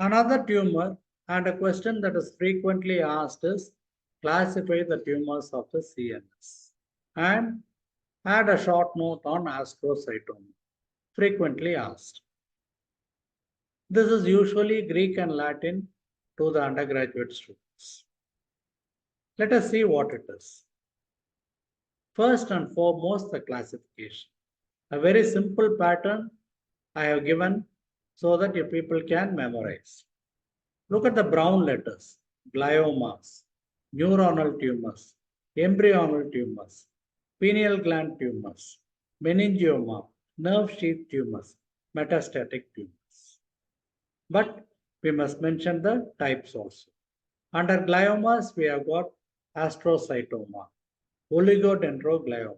Another tumor and a question that is frequently asked is classify the tumors of the CNS and add a short note on astrocytoma, frequently asked. This is usually Greek and Latin to the undergraduate students. Let us see what it is. First and foremost, the classification. A very simple pattern I have given so that you people can memorize. Look at the brown letters: gliomas, neuronal tumors, embryonal tumors, pineal gland tumors, meningioma, nerve sheath tumors, metastatic tumors. But we must mention the types also. Under gliomas, we have got astrocytoma, oligodendroglioma,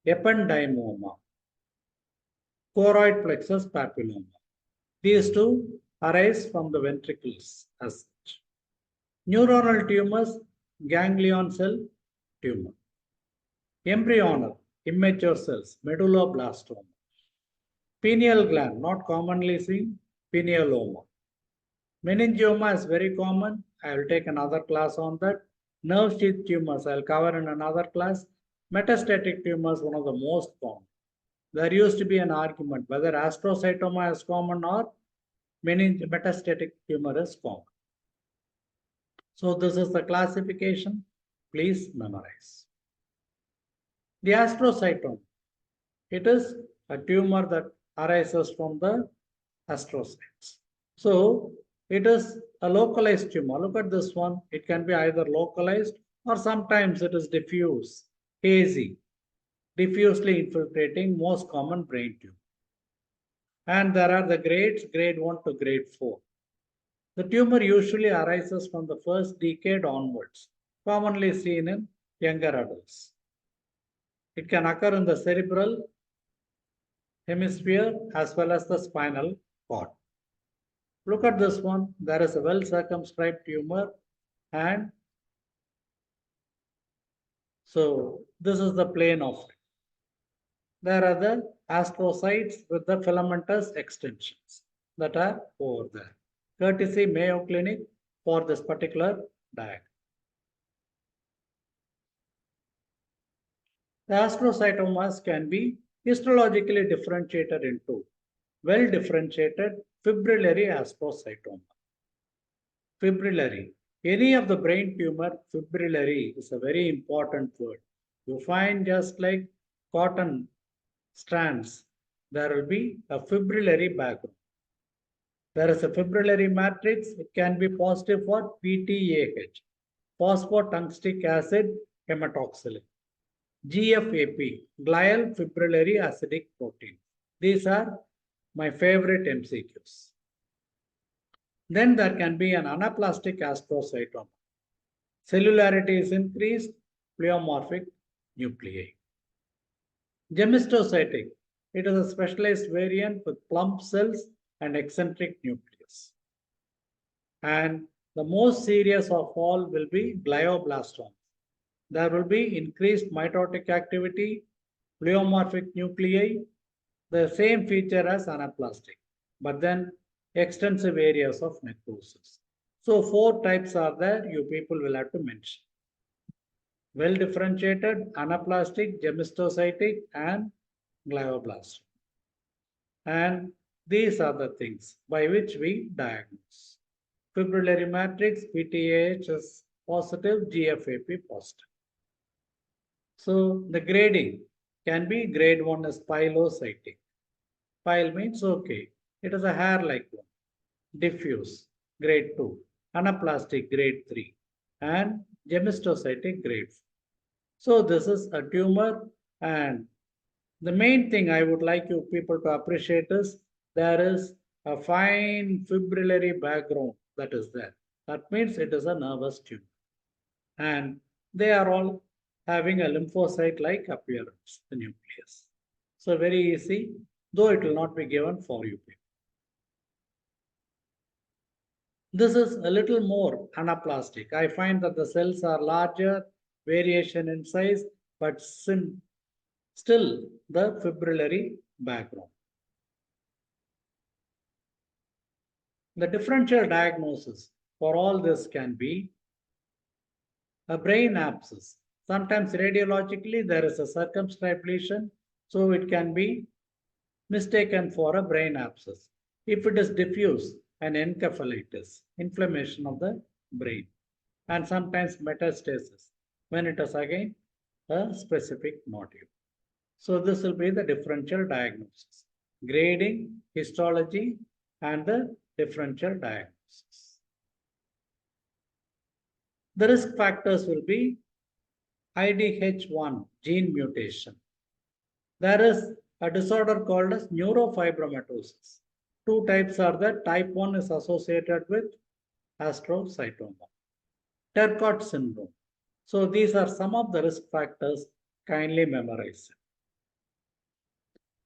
ependymoma, choroid plexus papilloma. These two arise from the ventricles as such. Neuronal tumors, ganglion cell tumor. Embryonal, immature cells, medulloblastoma. Pineal gland, not commonly seen, pinealoma. Meningioma is very common. I will take another class on that. Nerve sheath tumors, I will cover in another class. Metastatic tumors, one of the most common. There used to be an argument whether astrocytoma is common or metastatic tumor is common. So this is the classification. Please memorize. The astrocytoma. It is a tumor that arises from the astrocytes. So it is a localized tumor. Look at this one. It can be either localized or sometimes it is diffuse, hazy, diffusely infiltrating, most common brain tumor. And there are the grades, grade 1 to grade 4. The tumor usually arises from the first decade onwards, commonly seen in younger adults. It can occur in the cerebral hemisphere as well as the spinal cord. Look at this one. There is a well circumscribed tumor, and so this is the plane of it. There are the astrocytes with the filamentous extensions that are over there. Courtesy Mayo Clinic for this particular diagram. The astrocytomas can be histologically differentiated into well differentiated fibrillary astrocytoma. Fibrillary. Any of the brain tumor, fibrillary is a very important word. You find just like cotton strands, there will be a fibrillary background. There is a fibrillary matrix. It can be positive for PTAH, phosphotungstic acid hematoxylin. GFAP, glial fibrillary acidic protein. These are my favorite MCQs. Then there can be an anaplastic astrocytoma. Cellularity is increased, pleomorphic nuclei. Gemistocytic, it is a specialized variant with plump cells and eccentric nucleus. And the most serious of all will be glioblastoma. There will be increased mitotic activity, pleomorphic nuclei, the same feature as anaplastic, but then extensive areas of necrosis. So 4 types are there, you people will have to mention. Well differentiated, anaplastic, gemistocytic, and glioblastoma. And these are the things by which we diagnose. Fibrillary matrix, PTAH is positive, GFAP positive. So the grading can be grade 1 is pilocytic. Pile means okay. It is a hair-like one. Diffuse, grade 2. Anaplastic, grade 3. And gemistocytic, grade 4. So this is a tumor, and the main thing I would like you people to appreciate is there is a fine fibrillary background that is there. That means it is a nervous tumor. And they are all having a lymphocyte-like appearance, the nucleus. So very easy, though it will not be given for you people. This is a little more anaplastic. I find that the cells are larger, variation in size, but still the fibrillary background. The differential diagnosis for all this can be a brain abscess. Sometimes radiologically there is a circumscribed lesion, so it can be mistaken for a brain abscess. If it is diffuse, an encephalitis, inflammation of the brain, and sometimes metastasis when it is again a specific nodule. So this will be the differential diagnosis, grading, histology, and the differential diagnosis. The risk factors will be IDH1 gene mutation. There is a disorder called as neurofibromatosis. Two types are there. Type 1 is associated with astrocytoma. Turcot syndrome. So these are some of the risk factors. Kindly memorize.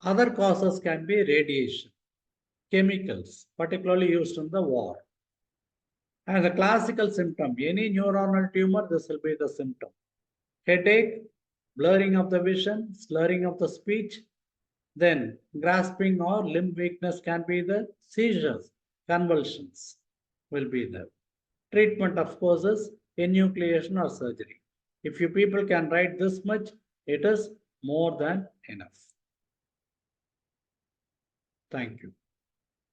Other causes can be radiation, chemicals, particularly used in the war. And the classical symptom, any neuronal tumor, this will be the symptom. Headache, blurring of the vision, slurring of the speech, then grasping or limb weakness can be the seizures, convulsions will be there. Treatment, of course, is enucleation or surgery. If you people can write this much, it is more than enough. Thank you.